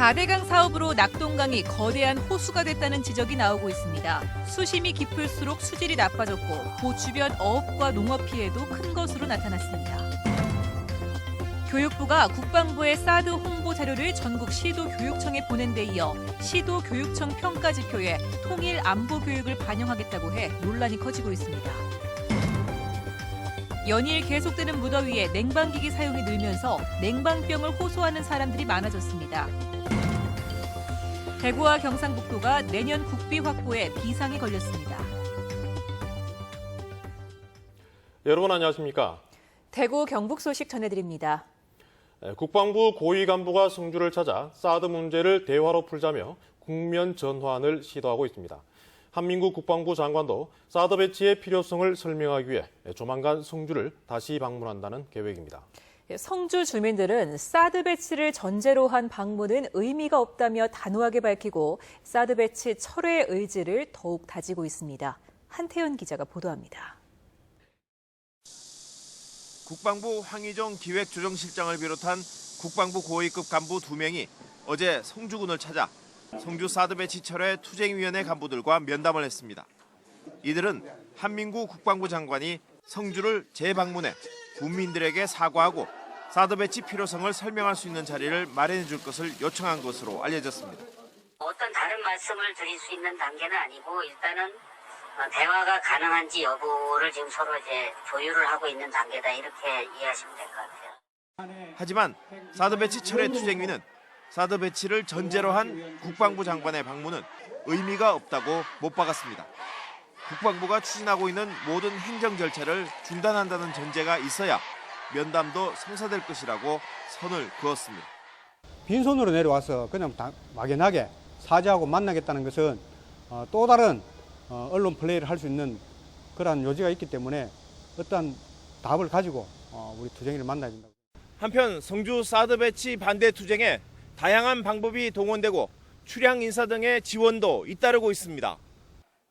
4대강 사업으로 낙동강이 거대한 호수가 됐다는 지적이 나오고 있습니다. 수심이 깊을수록 수질이 나빠졌고 그 주변 어업과 농업 피해도 큰 것으로 나타났습니다. 교육부가 국방부의 사드 홍보 자료를 전국 시도교육청에 보낸 데 이어 시도교육청 평가지표에 통일 안보 교육을 반영하겠다고 해 논란이 커지고 있습니다. 연일 계속되는 무더위에 냉방기기 사용이 늘면서 냉방병을 호소하는 사람들이 많아졌습니다. 대구와 경상북도가 내년 국비 확보에 비상이 걸렸습니다. 여러분 안녕하십니까? 대구 경북 소식 전해드립니다. 국방부 고위 간부가 성주를 찾아 사드 문제를 대화로 풀자며 국면 전환을 시도하고 있습니다. 한민구 국방부 장관도 사드 배치의 필요성을 설명하기 위해 조만간 성주를 다시 방문한다는 계획입니다. 성주 주민들은 사드 배치를 전제로 한 방문은 의미가 없다며 단호하게 밝히고 사드 배치 철회의 의지를 더욱 다지고 있습니다. 한태현 기자가 보도합니다. 국방부 황의정 기획조정실장을 비롯한 국방부 고위급 간부 2명이 어제 성주군을 찾아 성주 사드 배치 철회 투쟁위원회 간부들과 면담을 했습니다. 이들은 한민구 국방부 장관이 성주를 재방문해 국민들에게 사과하고 사드 배치 필요성을 설명할 수 있는 자리를 마련해 줄 것을 요청한 것으로 알려졌습니다. 어떤 다른 말씀을 드릴 수 있는 단계는 아니고 일단은 대화가 가능한지 여부를 지금 서로 이제 조율을 하고 있는 단계다 이렇게 이해하시면 될 것 같아요. 하지만 사드 배치 철회 투쟁위는 사드 배치를 전제로 한 국방부 장관의 방문은 의미가 없다고 못 박았습니다. 국방부가 추진하고 있는 모든 행정 절차를 중단한다는 전제가 있어야 면담도 성사될 것이라고 선을 그었습니다. 빈손으로 내려와서 그냥 막연하게 사죄하고 만나겠다는 것은 또 다른 언론 플레이를 할 수 있는 그런 요지가 있기 때문에 어떤 답을 가지고 우리 투쟁이를 만나야 된다고. 한편 성주 사드 배치 반대 투쟁에 다양한 방법이 동원되고 출향 인사 등의 지원도 잇따르고 있습니다.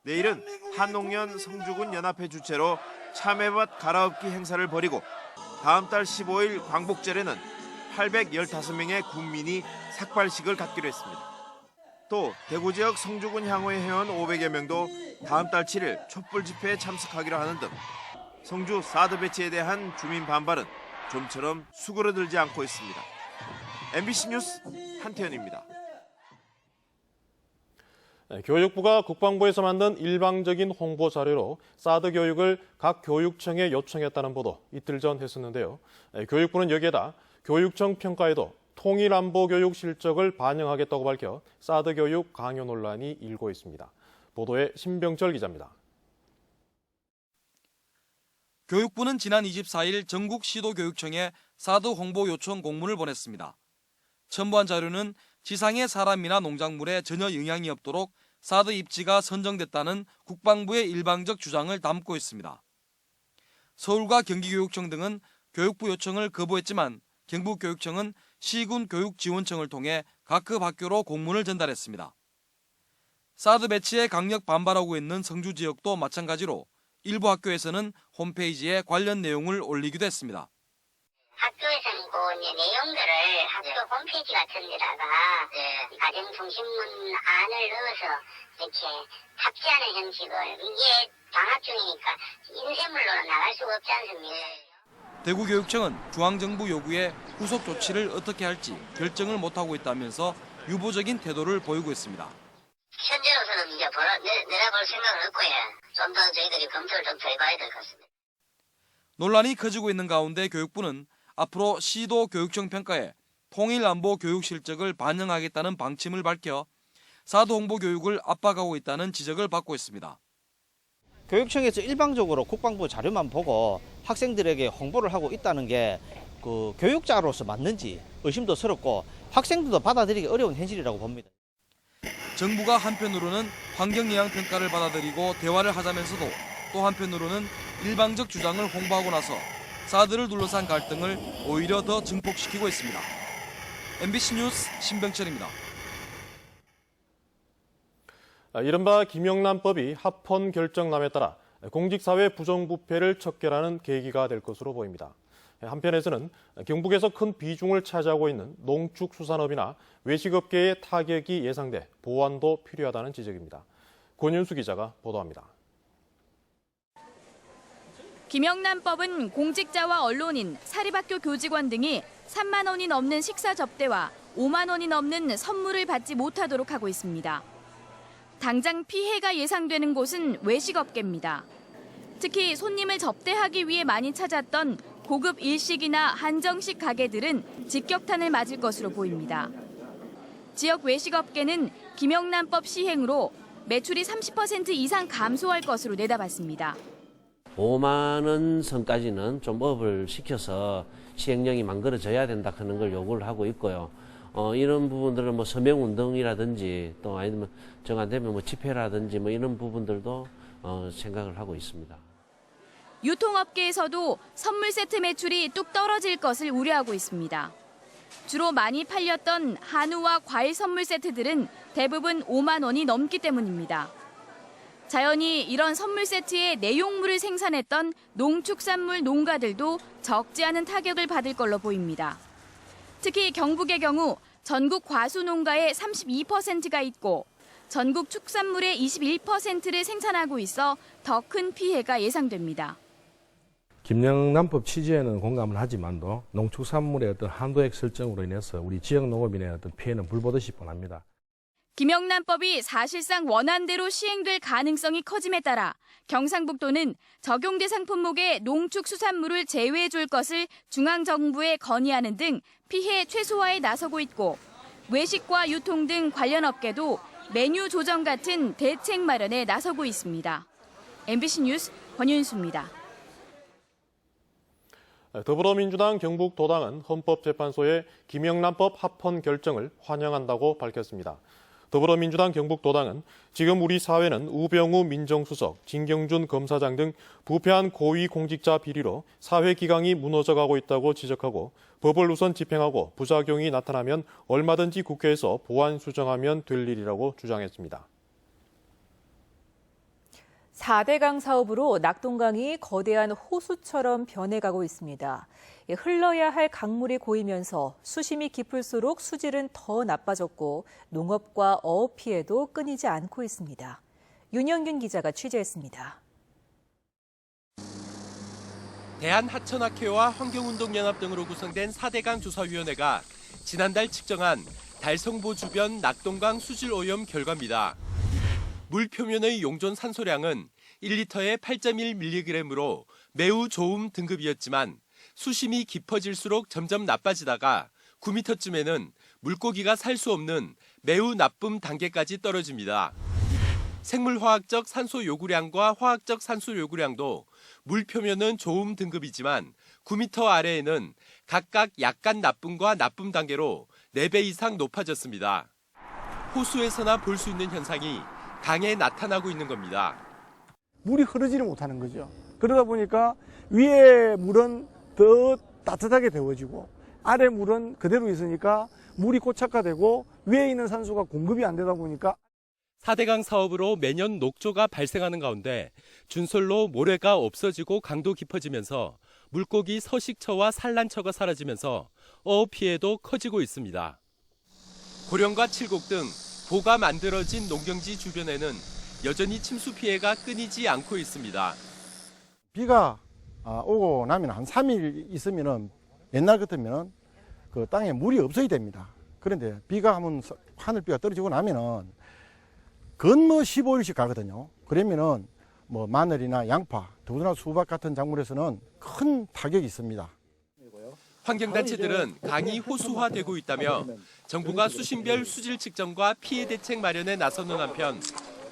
내일은 한농연 성주군 연합회 주최로 참외밭 갈아엎기 행사를 벌이고 다음 달 15일 광복절에는 815명의 국민이 삭발식을 갖기로 했습니다. 또 대구 지역 성주군 향후의 회원 500여 명도 다음 달 7일 촛불 집회에 참석하기로 하는 등 성주 사드 배치에 대한 주민 반발은 좀처럼 수그러들지 않고 있습니다. MBC 뉴스 한태현입니다. 교육부가 국방부에서 만든 일방적인 홍보 자료로 사드 교육을 각 교육청에 요청했다는 보도 이틀 전 했었는데요. 교육부는 여기에다 교육청 평가에도 통일안보교육 실적을 반영하겠다고 밝혀 사드 교육 강요 논란이 일고 있습니다. 보도에 신병철 기자입니다. 교육부는 지난 24일 전국 시도교육청에 사드 홍보 요청 공문을 보냈습니다. 첨부한 자료는 지상의 사람이나 농작물에 전혀 영향이 없도록 사드 입지가 선정됐다는 국방부의 일방적 주장을 담고 있습니다. 서울과 경기교육청 등은 교육부 요청을 거부했지만 경북교육청은 시군교육지원청을 통해 각급 학교로 공문을 전달했습니다. 사드 배치에 강력 반발하고 있는 성주 지역도 마찬가지로 일부 학교에서는 홈페이지에 관련 내용을 올리기도 했습니다. 학교에서는 그 내용들을 학교 홈페이지 같은 데다가 가정통신문 안을 넣어서 이렇게 탑재하는 형식을 이게 방학 중이니까 인쇄물로는 나갈 수가 없지 않습니까? 대구교육청은 중앙정부 요구에 후속 조치를 어떻게 할지 결정을 못하고 있다면서 유보적인 태도를 보이고 있습니다. 현재로서는 이제 내려볼 생각은 없고요. 좀 더 저희들이 검토를 좀 더 해봐야 될 것 같습니다. 논란이 커지고 있는 가운데 교육부는 앞으로 시도 교육청 평가에 통일안보 교육 실적을 반영하겠다는 방침을 밝혀 사드 홍보 교육을 압박하고 있다는 지적을 받고 있습니다. 교육청에서 일방적으로 국방부 자료만 보고 학생들에게 홍보를 하고 있다는 게 그 교육자로서 맞는지 의심도 스럽고 학생들도 받아들이기 어려운 현실이라고 봅니다. 정부가 한편으로는 환경영향평가를 받아들이고 대화를 하자면서도 또 한편으로는 일방적 주장을 홍보하고 나서 사드를 둘러싼 갈등을 오히려 더 증폭시키고 있습니다. MBC 뉴스 신병철입니다. 이른바 김영란법이 합헌 결정남에 따라 공직사회 부정부패를 척결하는 계기가 될 것으로 보입니다. 한편에서는 경북에서 큰 비중을 차지하고 있는 농축수산업이나 외식업계의 타격이 예상돼 보완도 필요하다는 지적입니다. 권윤수 기자가 보도합니다. 김영란법은 공직자와 언론인, 사립학교 교직원 등이 3만 원이 넘는 식사 접대와 5만 원이 넘는 선물을 받지 못하도록 하고 있습니다. 당장 피해가 예상되는 곳은 외식업계입니다. 특히 손님을 접대하기 위해 많이 찾았던 고급 일식이나 한정식 가게들은 직격탄을 맞을 것으로 보입니다. 지역 외식업계는 김영란법 시행으로 매출이 30% 이상 감소할 것으로 내다봤습니다. 5만 원 선까지는 좀 업을 시켜서 시행령이 만들어져야 된다 하는 걸 요구를 하고 있고요. 이런 부분들은 뭐 서명운동이라든지 또 아니면 정 안 되면 뭐 집회라든지 뭐 이런 부분들도 생각을 하고 있습니다. 유통업계에서도 선물 세트 매출이 뚝 떨어질 것을 우려하고 있습니다. 주로 많이 팔렸던 한우와 과일 선물 세트들은 대부분 5만 원이 넘기 때문입니다. 자연히 이런 선물 세트의 내용물을 생산했던 농축산물 농가들도 적지 않은 타격을 받을 걸로 보입니다. 특히 경북의 경우 전국 과수 농가의 32%가 있고 전국 축산물의 21%를 생산하고 있어 더 큰 피해가 예상됩니다. 김영란법 취지에는 공감을 하지만도 농축산물의 어떤 한도액 설정으로 인해서 우리 지역 농업인의 어떤 피해는 불보듯이 뻔합니다. 김영란법이 사실상 원안대로 시행될 가능성이 커짐에 따라 경상북도는 적용 대상 품목의 농축수산물을 제외해 줄 것을 중앙정부에 건의하는 등 피해 최소화에 나서고 있고 외식과 유통 등 관련 업계도 메뉴 조정 같은 대책 마련에 나서고 있습니다. MBC 뉴스 권윤수입니다. 더불어민주당 경북도당은 헌법재판소의 김영란법 합헌 결정을 환영한다고 밝혔습니다. 더불어민주당 경북도당은 지금 우리 사회는 우병우 민정수석, 진경준 검사장 등 부패한 고위 공직자 비리로 사회 기강이 무너져가고 있다고 지적하고 법을 우선 집행하고 부작용이 나타나면 얼마든지 국회에서 보완 수정하면 될 일이라고 주장했습니다. 4대강 사업으로 낙동강이 거대한 호수처럼 변해가고 있습니다. 흘러야 할 강물이 고이면서 수심이 깊을수록 수질은 더 나빠졌고 농업과 어업 피해도 끊이지 않고 있습니다. 윤영균 기자가 취재했습니다. 대한하천학회와 환경운동연합 등으로 구성된 4대강 조사위원회가 지난달 측정한 달성보 주변 낙동강 수질 오염 결과입니다. 물 표면의 용존 산소량은 1리터에 8.1mg으로 매우 좋음 등급이었지만 수심이 깊어질수록 점점 나빠지다가 9m쯤에는 물고기가 살 수 없는 매우 나쁨 단계까지 떨어집니다. 생물화학적 산소 요구량과 화학적 산소 요구량도 물 표면은 좋음 등급이지만 9m 아래에는 각각 약간 나쁨과 나쁨 단계로 4배 이상 높아졌습니다. 호수에서나 볼 수 있는 현상이 강에 나타나고 있는 겁니다. 물이 흐르지를 못하는 거죠. 그러다 보니까 위에 물은 더 따뜻하게 데워지고 아래 물은 그대로 있으니까 물이 고착화되고 위에 있는 산소가 공급이 안 되다 보니까 4대강 사업으로 매년 녹조가 발생하는 가운데 준솔로 모래가 없어지고 강도 깊어지면서 물고기 서식처와 산란처가 사라지면서 어업 피해도 커지고 있습니다. 고령과 칠곡 등 보가 만들어진 농경지 주변에는 여전히 침수 피해가 끊이지 않고 있습니다. 비가 오고 나면 한 3일 있으면은 옛날 같으면 그 땅에 물이 없어야 됩니다. 그런데 비가 한번 하늘비가 떨어지고 나면은 건뭐 15일씩 가거든요. 그러면은 뭐 마늘이나 양파, 더구나 수박 같은 작물에서는 큰 타격이 있습니다. 환경단체들은 강이 호수화되고 있다며 정부가 수심별 수질 측정과 피해 대책 마련에 나서는 한편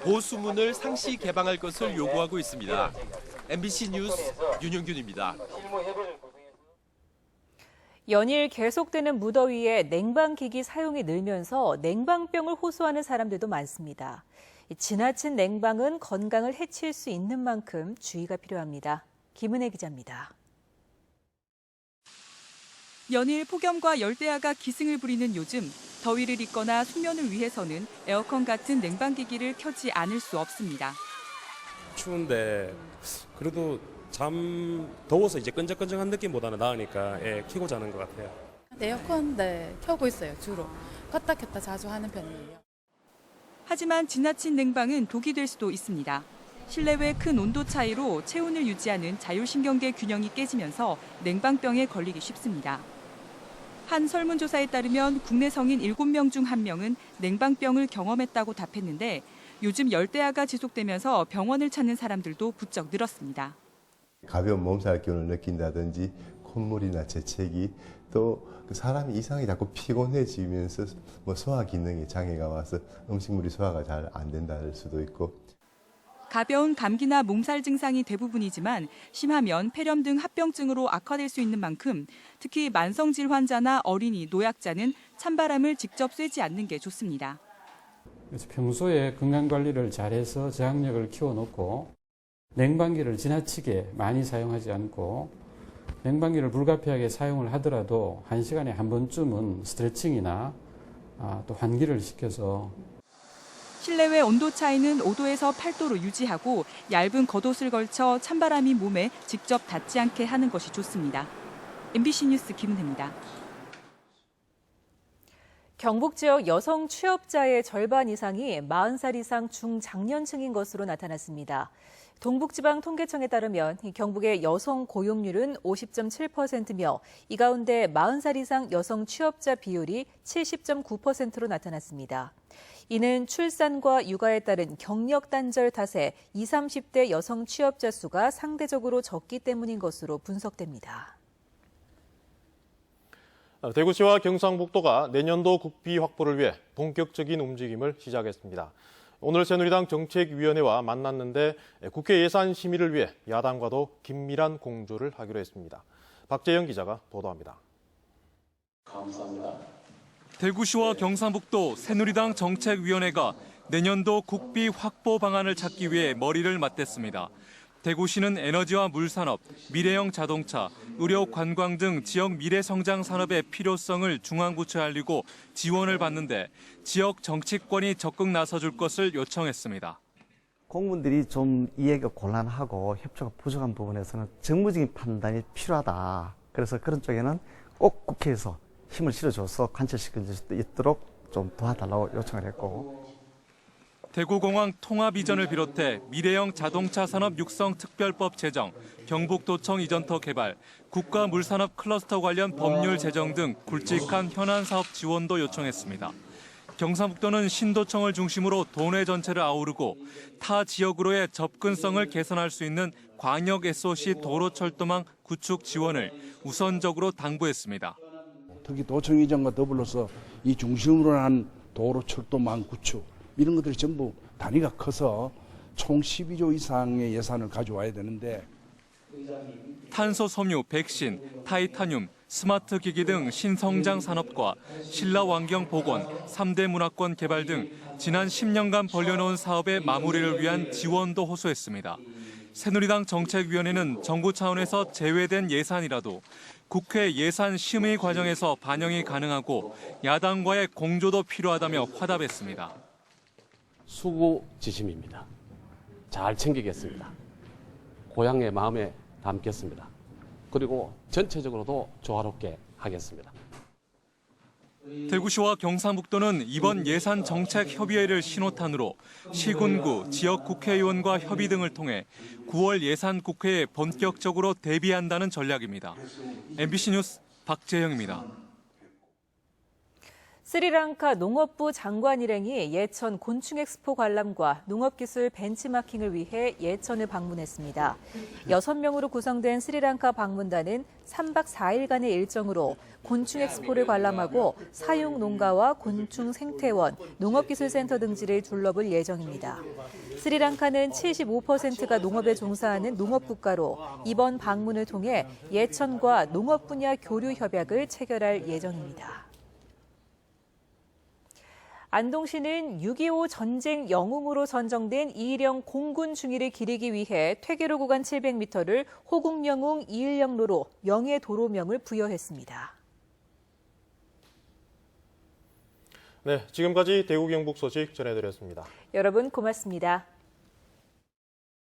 보수문을 상시 개방할 것을 요구하고 있습니다. MBC 뉴스 윤영균입니다. 연일 계속되는 무더위에 냉방기기 사용이 늘면서 냉방병을 호소하는 사람들도 많습니다. 지나친 냉방은 건강을 해칠 수 있는 만큼 주의가 필요합니다. 김은혜 기자입니다. 연일 폭염과 열대야가 기승을 부리는 요즘 더위를 잊거나 숙면을 위해서는 에어컨 같은 냉방기기를 켜지 않을 수 없습니다. 추운데 그래도 더워서 이제 끈적끈적한 느낌보다는 나으니까 켜고 자는 것 같아요. 에어컨 켜고 있어요. 주로 껐다 켰다 자주 하는 편이에요. 하지만 지나친 냉방은 독이 될 수도 있습니다. 실내외 큰 온도 차이로 체온을 유지하는 자율신경계 균형이 깨지면서 냉방병에 걸리기 쉽습니다. 한 설문조사에 따르면 국내 성인 7명 중 1명은 냉방병을 경험했다고 답했는데 요즘 열대야가 지속되면서 병원을 찾는 사람들도 부쩍 늘었습니다. 가벼운 몸살 기운을 느낀다든지 콧물이나 재채기 또 사람이 이상하게 자꾸 피곤해지면서 소화 기능에 장애가 와서 음식물이 소화가 잘 안 된다는 수도 있고 가벼운 감기나 몸살 증상이 대부분이지만 심하면 폐렴 등 합병증으로 악화될 수 있는 만큼 특히 만성질 환자나 어린이, 노약자는 찬바람을 직접 쐬지 않는 게 좋습니다. 그래서 평소에 건강관리를 잘해서 저항력을 키워놓고 냉방기를 지나치게 많이 사용하지 않고 냉방기를 불가피하게 사용을 하더라도 1시간에 한 번쯤은 스트레칭이나 또 환기를 시켜서 실내외 온도 차이는 5도에서 8도로 유지하고 얇은 겉옷을 걸쳐 찬바람이 몸에 직접 닿지 않게 하는 것이 좋습니다. MBC 뉴스 김은혜입니다. 경북 지역 여성 취업자의 절반 이상이 40살 이상 중장년층인 것으로 나타났습니다. 동북지방통계청에 따르면 경북의 여성 고용률은 50.7%며 이 가운데 40살 이상 여성 취업자 비율이 70.9%로 나타났습니다. 이는 출산과 육아에 따른 경력 단절 탓에 20, 30대 여성 취업자 수가 상대적으로 적기 때문인 것으로 분석됩니다. 대구시와 경상북도가 내년도 국비 확보를 위해 본격적인 움직임을 시작했습니다. 오늘 새누리당 정책위원회와 만났는데 국회 예산 심의를 위해 야당과도 긴밀한 공조를 하기로 했습니다. 박재영 기자가 보도합니다. 감사합니다. 대구시와 경상북도 새누리당 정책위원회가 내년도 국비 확보 방안을 찾기 위해 머리를 맞댔습니다. 대구시는 에너지와 물산업, 미래형 자동차, 의료, 관광 등 지역 미래 성장 산업의 필요성을 중앙부처에 알리고 지원을 받는데 지역 정치권이 적극 나서줄 것을 요청했습니다. 공무원들이 좀 이해가 곤란하고 협조가 부족한 부분에서는 정무적인 판단이 필요하다. 그래서 그런 쪽에는 꼭 국회에서 힘을 실어줘서 관철시킬 수 있도록 좀 도와달라고 요청을 했고. 대구공항 통합 이전을 비롯해 미래형 자동차 산업 육성 특별법 제정, 경북도청 이전터 개발, 국가물산업 클러스터 관련 법률 제정 등 굵직한 현안 사업 지원도 요청했습니다. 경상북도는 신도청을 중심으로 도내 전체를 아우르고 타 지역으로의 접근성을 개선할 수 있는 광역 SOC 도로철도망 구축 지원을 우선적으로 당부했습니다. 특히 도청 이전과 더불어서 이 중심으로 한 도로철도망 구축 이런 것들이 전부 단위가 커서 총 12조 이상의 예산을 가져와야 되는데 탄소 섬유, 백신, 타이타늄, 스마트 기기 등 신성장 산업과 신라환경 복원, 3대 문화권 개발 등 지난 10년간 벌려놓은 사업의 마무리를 위한 지원도 호소했습니다. 새누리당 정책위원회는 정부 차원에서 제외된 예산이라도 국회 예산 심의 과정에서 반영이 가능하고 야당과의 공조도 필요하다며 화답했습니다. 수고지심입니다. 잘 챙기겠습니다. 고향의 마음에 담겠습니다. 그리고 전체적으로도 조화롭게 하겠습니다. 대구시와 경상북도는 이번 예산 정책 협의회를 신호탄으로 시군구, 지역 국회의원과 협의 등을 통해 9월 예산 국회에 본격적으로 대비한다는 전략입니다. MBC 뉴스 박재영입니다. 스리랑카 농업부 장관 일행이 예천 곤충엑스포 관람과 농업기술 벤치마킹을 위해 예천을 방문했습니다. 6명으로 구성된 스리랑카 방문단은 3박 4일간의 일정으로 곤충엑스포를 관람하고 사육 농가와 곤충 생태원, 농업기술센터 등지를 둘러볼 예정입니다. 스리랑카는 75%가 농업에 종사하는 농업국가로 이번 방문을 통해 예천과 농업 분야 교류 협약을 체결할 예정입니다. 안동시는 6.25 전쟁 영웅으로 선정된 이일영 공군 중위를 기리기 위해 퇴계로 구간 700m를 호국영웅 이일영로로 명예도로명을 부여했습니다. 네, 지금까지 대구 경북 소식 전해드렸습니다. 여러분 고맙습니다.